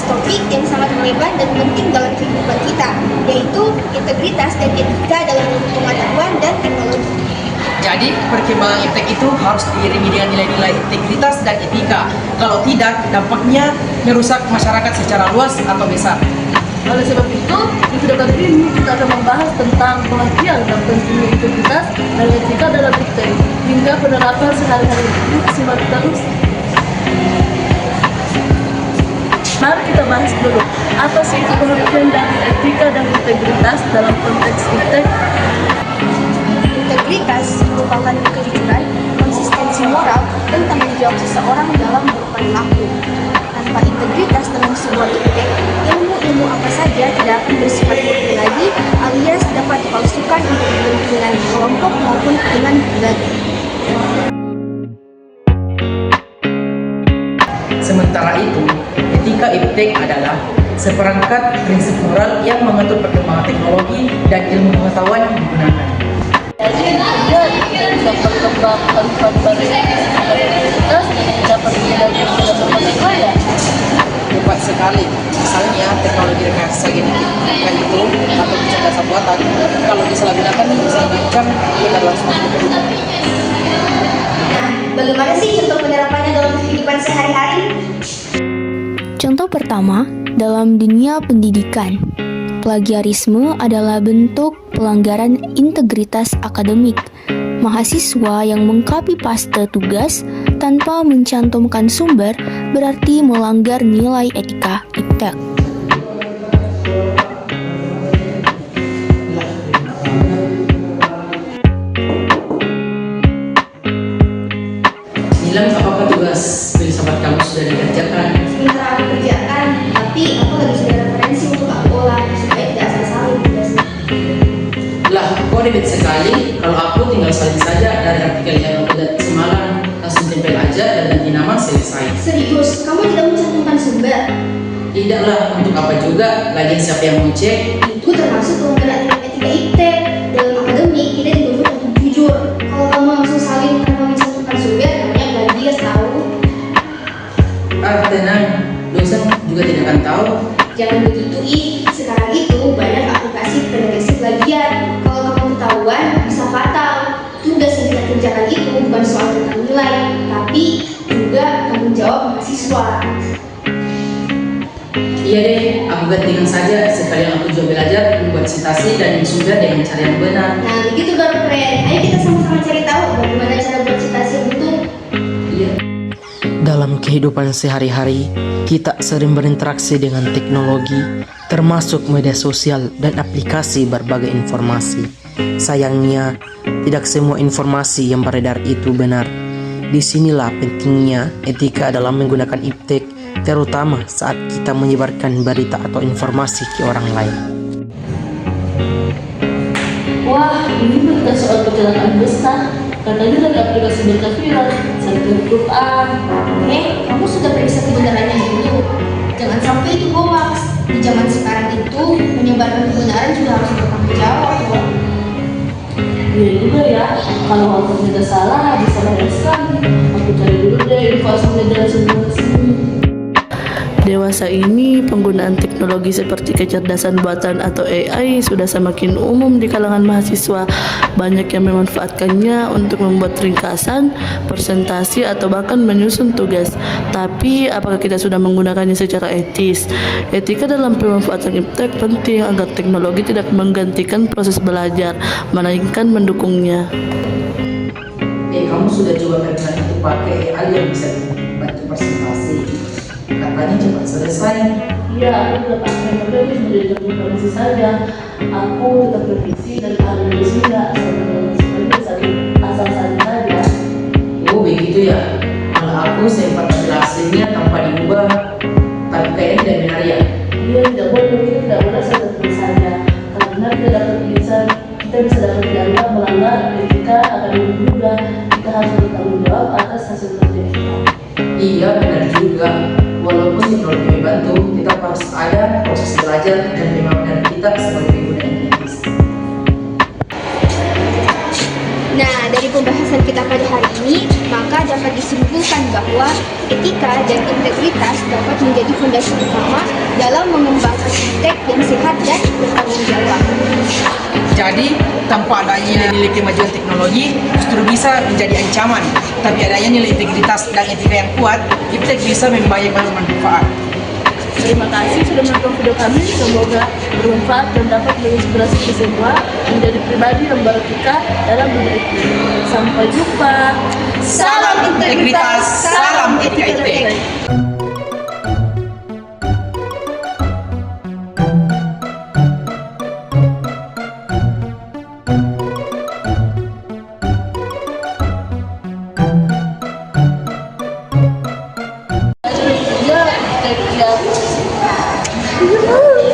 topik yang sangat relevan dan penting dalam kehidupan kita, yaitu integritas dan etika dalam pengetahuan dan teknologi. Jadi, perkembangan iptek itu harus diiringi dengan nilai-nilai integritas dan etika. Kalau tidak, dampaknya merusak masyarakat secara luas atau besar. Oleh sebab itu, di video kali ini kita akan membahas tentang pengertian dan pentingnya integritas dan etika dalam iptek hingga penerapan sehari-hari. Simak terus. Mari kita bahas dulu, apa sih itu pengertian dari etika dan integritas dalam konteks iptek? Integritas merupakan kejujuran, konsistensi moral, dan tanggung jawab seseorang dalam berperilaku. Tanpa integritas dalam sebuah iptek, ilmu apa saja tidak akan bersifat murni lagi, alias dapat dipalsukan untuk kepentingan kelompok maupun kepentingan pribadi. Sementara itu, etika iptek adalah seperangkat prinsip moral yang mengatur perkembangan teknologi dan ilmu pengetahuan yang digunakan. Jadi, dia dapat berkembang kalimat baru integritas dapat menjadi dalam berbagai hal ya. Tepat sekali. Misalnya teknologi rekayasa genetik itu atau kecerdasan buatan, kalau disalahgunakan bisa mengancam keberlangsungan kehidupan. Bagaimana sih contoh penerapannya dalam kehidupan sehari-hari? Contoh pertama, dalam dunia pendidikan, plagiarisme adalah bentuk pelanggaran integritas akademik. Mahasiswa yang mengcopy paste tugas tanpa mencantumkan sumber berarti melanggar nilai etika iptek. Nilam, apakah tugas filsafat kamu sudah dikerjakan? Sebentar aku kerjakan, tapi aku harus ada referensi untuk aku olah supaya tidak asal-asalan tugasnya. Lah, kok ribet sekali? Kalau aku tinggal salin saja dari artikel yang aku lihat semalam, langsung tempel aja dan ganti nama selesai. Serius, kamu tidak mencantumkan sumber? Tidaklah, untuk apa juga? Lagian siapa yang mau cek? Itu termasuk pelanggaran etika iptek. Dalam akademik, kita dituntut untuk jujur. Kalau kamu langsung salin tanpa mencantumkan sumber, namanya plagiat tahu. Tenang, dosen juga tidak akan tahu. Jangan begitu sekarang itu banyak aplikasi pendeteksi plagiat. Kalau kamu ketahuan, bisa fatal. Tugas yang kita kerjakan itu bukan soal tentang nilai, tapi juga tanggung jawab mahasiswa. Iya deh, aku gantikan saja. Sekalian aku juga belajar membuat citasi dan sumber dengan cara yang benar. Nah, begitu baru keren. Ayo kita sama-sama cari tahu bagaimana cara buat citasi yang betul. Iya. Dalam kehidupan sehari-hari, kita sering berinteraksi dengan teknologi, termasuk media sosial dan aplikasi berbagai informasi. Sayangnya, tidak semua informasi yang beredar itu benar. Disinilah pentingnya etika dalam menggunakan iptek, terutama saat kita menyebarkan berita atau informasi ke orang lain. Wah, ini berita soal kecelakaan besar. Katanya dari aplikasi berita viral, saya tutup Kamu sudah periksa kebenarannya dulu. Jangan sampai itu hoax. Di zaman sekarang itu, menyebarkan kebenaran juga harus bertanggung jawab loh. Iya juga ya, kalau aku tidak salah bisa beres lagi. Aku cari dulu deh info asalnya dari sebelah sini. Dewasa ini penggunaan teknologi seperti kecerdasan buatan atau AI sudah semakin umum di kalangan mahasiswa. Banyak yang memanfaatkannya untuk membuat ringkasan, presentasi, atau bahkan menyusun tugas. Tapi apakah kita sudah menggunakannya secara etis? Etika dalam pemanfaatan iptek penting agar teknologi tidak menggantikan proses belajar, melainkan mendukungnya. Kamu sudah coba kerjaan itu pakai AI yang bisa dibantu presentasi? Katanya cepat selesai. Iya, aku sudah pakai, tapi aku sudah jadi informasi saja. Aku tetap revisi dan hari ini tidak asal-asalan saja. Oh begitu ya. Kalau aku sempat jelasinnya tanpa diubah, tapi kayaknya tidak benar ya. Iya, tidak boleh, kita tidak boleh seperti saja. Karena kita bisa dapat dianggap melanggar etika akademik juga. Kita harus bertanggung jawab atas hasil kerja kita. Iya benar juga. Walaupun teknologi membantu, tetap harus ada proses belajar dan pemahaman kita sebagai pengguna yang etis. Nah, dari pembahasan kita pada hari ini, maka dapat disimpulkan bahwa etika dan integritas dapat menjadi fondasi utama dalam mengembangkan iptek yang sehat dan bertanggung jawab. Jadi, tanpa adanya nilai kemajuan teknologi, justru bisa menjadi ancaman. Tapi adanya nilai integritas dan etika yang kuat, iptek bisa membawa manfaat. Terima kasih sudah menonton video kami. Semoga bermanfaat dan dapat menginspirasi kita semua menjadi pribadi yang beretika dalam dunia IT. Sampai jumpa. Salam integritas, salam etika iptek.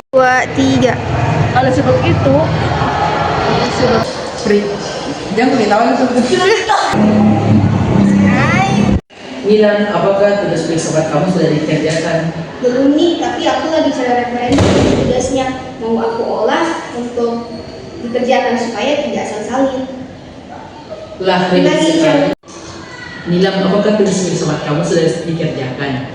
Dua, tiga. Oleh sebab itu, Pri, jangan beritahu itu. Nilam, apakah tugas filsafat kamu sudah dikerjakan? Belum nih, tapi aku lagi cari referensi tugasnya. Mau aku olah untuk dikerjakan supaya tidak salin. Lah, Lagi, revisi sekali. Nilam, apakah tugas filsafat kamu sudah dikerjakan?